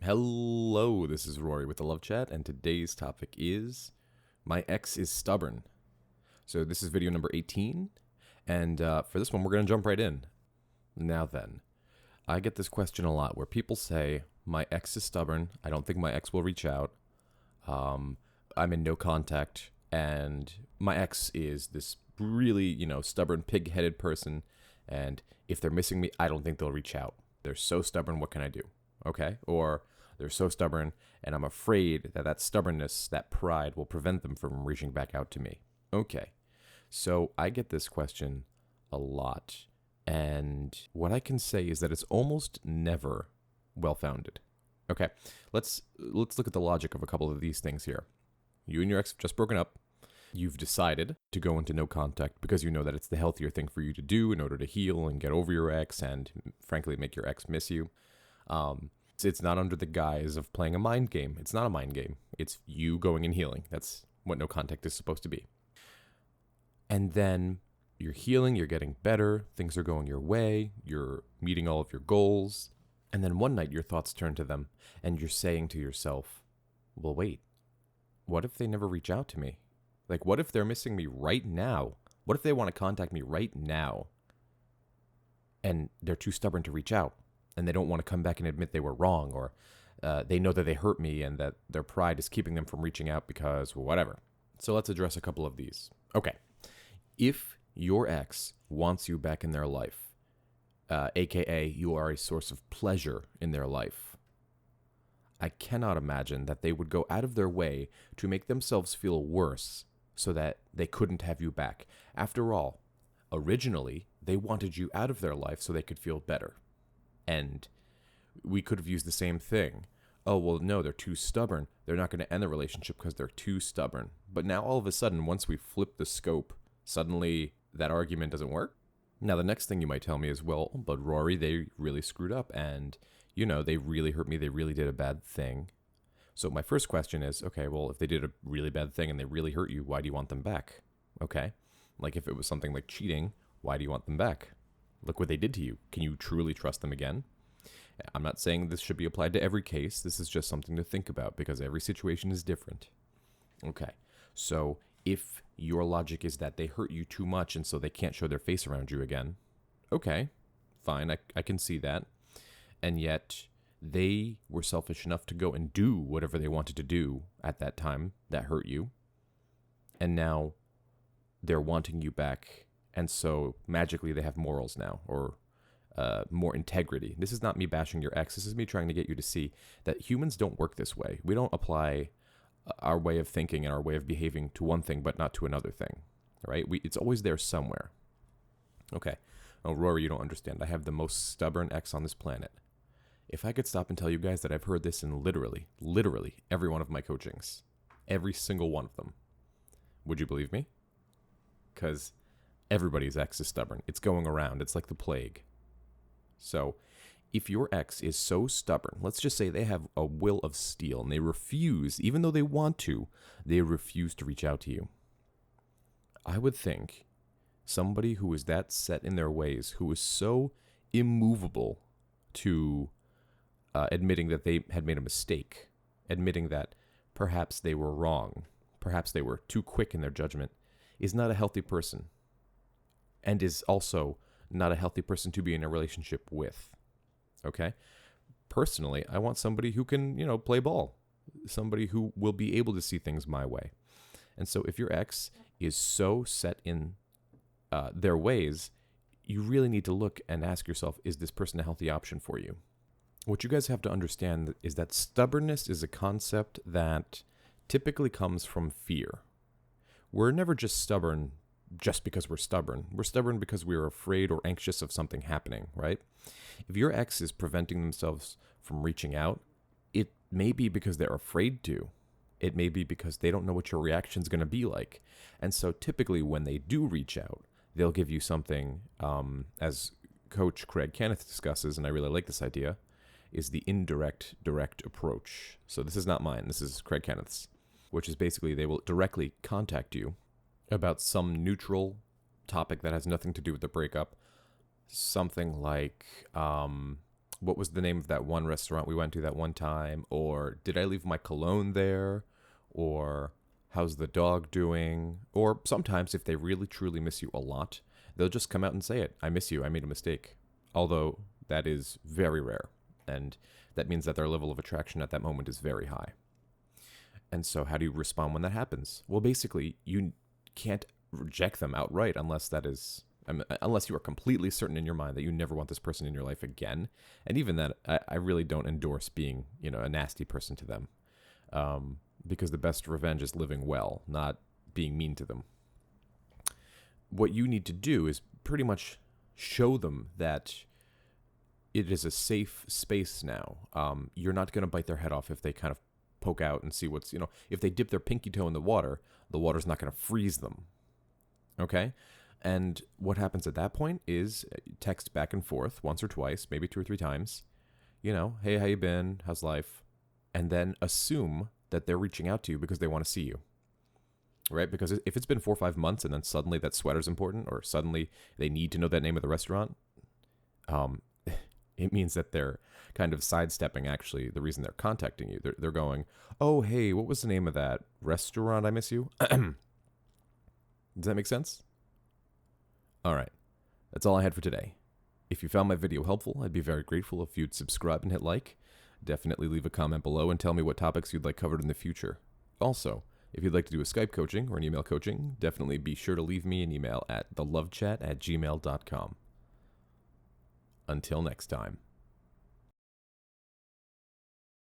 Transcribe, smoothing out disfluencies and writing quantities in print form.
Hello, this is Rory with the Love Chat, and today's topic is my ex is stubborn. So this is video number 18, and for this one, we're going to jump right in. Now then, I get this question a lot where people say, my ex is stubborn, I don't think my ex will reach out, I'm in no contact, and my ex is this really, stubborn, pig-headed person, and if they're missing me, I don't think they'll reach out. They're so stubborn, what can I do? Okay? Or they're so stubborn, and I'm afraid that stubbornness, that pride, will prevent them from reaching back out to me. Okay. So I get this question a lot, and what I can say is that it's almost never well-founded. Okay, let's look at the logic of a couple of these things here. You and your ex have just broken up. You've decided to go into no contact because you know that it's the healthier thing for you to do in order to heal and get over your ex and, frankly, make your ex miss you. It's not under the guise of playing a mind game. It's not a mind game. It's you going and healing. That's what no contact is supposed to be. And then you're healing, you're getting better, things are going your way, you're meeting all of your goals. And then one night your thoughts turn to them and you're saying to yourself, well, wait, what if they never reach out to me? Like, what if they're missing me right now? What if they want to contact me right now and they're too stubborn to reach out and they don't want to come back and admit they were wrong, or they know that they hurt me and that their pride is keeping them from reaching out because whatever. So let's address a couple of these. Okay. If your ex wants you back in their life, aka you are a source of pleasure in their life, I cannot imagine that they would go out of their way to make themselves feel worse so that they couldn't have you back. After all, originally, they wanted you out of their life so they could feel better. And we could have used the same thing. Oh, well, no, they're too stubborn. They're not going to end the relationship because they're too stubborn. But now, all of a sudden, once we flip the scope, suddenly that argument doesn't work? Now, the next thing you might tell me is, well, but Rory, they really screwed up and, they really hurt me. They really did a bad thing. So my first question is, okay, well, if they did a really bad thing and they really hurt you, why do you want them back? Okay. Like if it was something like cheating, why do you want them back? Look what they did to you. Can you truly trust them again? I'm not saying this should be applied to every case. This is just something to think about because every situation is different. Okay. So if your logic is that they hurt you too much and so they can't show their face around you again, okay, fine, I can see that. And yet they were selfish enough to go and do whatever they wanted to do at that time that hurt you. And now they're wanting you back. And so magically they have morals now, or more integrity. This is not me bashing your ex. This is me trying to get you to see that humans don't work this way. We don't apply our way of thinking and our way of behaving to one thing, but not to another thing, right? It's always there somewhere. Okay. Oh, Rory, you don't understand. I have the most stubborn ex on this planet. If I could stop and tell you guys that I've heard this in literally every one of my coachings, every single one of them, would you believe me? Because everybody's ex is stubborn. It's going around. It's like the plague. So if your ex is so stubborn, let's just say they have a will of steel and they refuse, even though they want to, they refuse to reach out to you. I would think somebody who is that set in their ways, who is so immovable to admitting that they had made a mistake, admitting that perhaps they were wrong, perhaps they were too quick in their judgment, is not a healthy person. And is also not a healthy person to be in a relationship with. Okay? Personally, I want somebody who can, play ball. Somebody who will be able to see things my way. And so if your ex is so set in their ways, you really need to look and ask yourself, is this person a healthy option for you? What you guys have to understand is that stubbornness is a concept that typically comes from fear. We're never just stubborn just because we're stubborn. We're stubborn because we're afraid or anxious of something happening, right? If your ex is preventing themselves from reaching out, it may be because they're afraid to. It may be because they don't know what your reaction is going to be like. And so typically when they do reach out, they'll give you something, as Coach Craig Kenneth discusses, and I really like this idea, is the indirect direct approach. So this is not mine. This is Craig Kenneth's, which is basically they will directly contact you about some neutral topic that has nothing to do with the breakup. Something like, what was the name of that one restaurant we went to that one time? Or did I leave my cologne there? Or how's the dog doing? Or sometimes, if they really truly miss you a lot, they'll just come out and say it. I miss you. I made a mistake. Although that is very rare. And that means that their level of attraction at that moment is very high. And so how do you respond when that happens? Well, basically, you can't reject them outright unless you are completely certain in your mind that you never want this person in your life again. And even that, I really don't endorse being, a nasty person to them. Because the best revenge is living well, not being mean to them. What you need to do is pretty much show them that it is a safe space now. You're not going to bite their head off if they kind of poke out and see what's, if they dip their pinky toe in the water's not going to freeze them. Okay? And what happens at that point is text back and forth once or twice, maybe 2 or 3 times. Hey, how you been? How's life? And then assume that they're reaching out to you because they want to see you. Right? Because if it's been 4 or 5 months and then suddenly that sweater's important, or suddenly they need to know that name of the restaurant, it means that they're kind of sidestepping actually the reason they're contacting you. They're going, oh, hey, what was the name of that restaurant? I miss you. Does that make sense? All right. That's all I had for today. If you found my video helpful, I'd be very grateful if you'd subscribe and hit like. Definitely leave a comment below and tell me what topics you'd like covered in the future. Also, if you'd like to do a Skype coaching or an email coaching, definitely be sure to leave me an email at thelovechat@gmail.com. Until next time.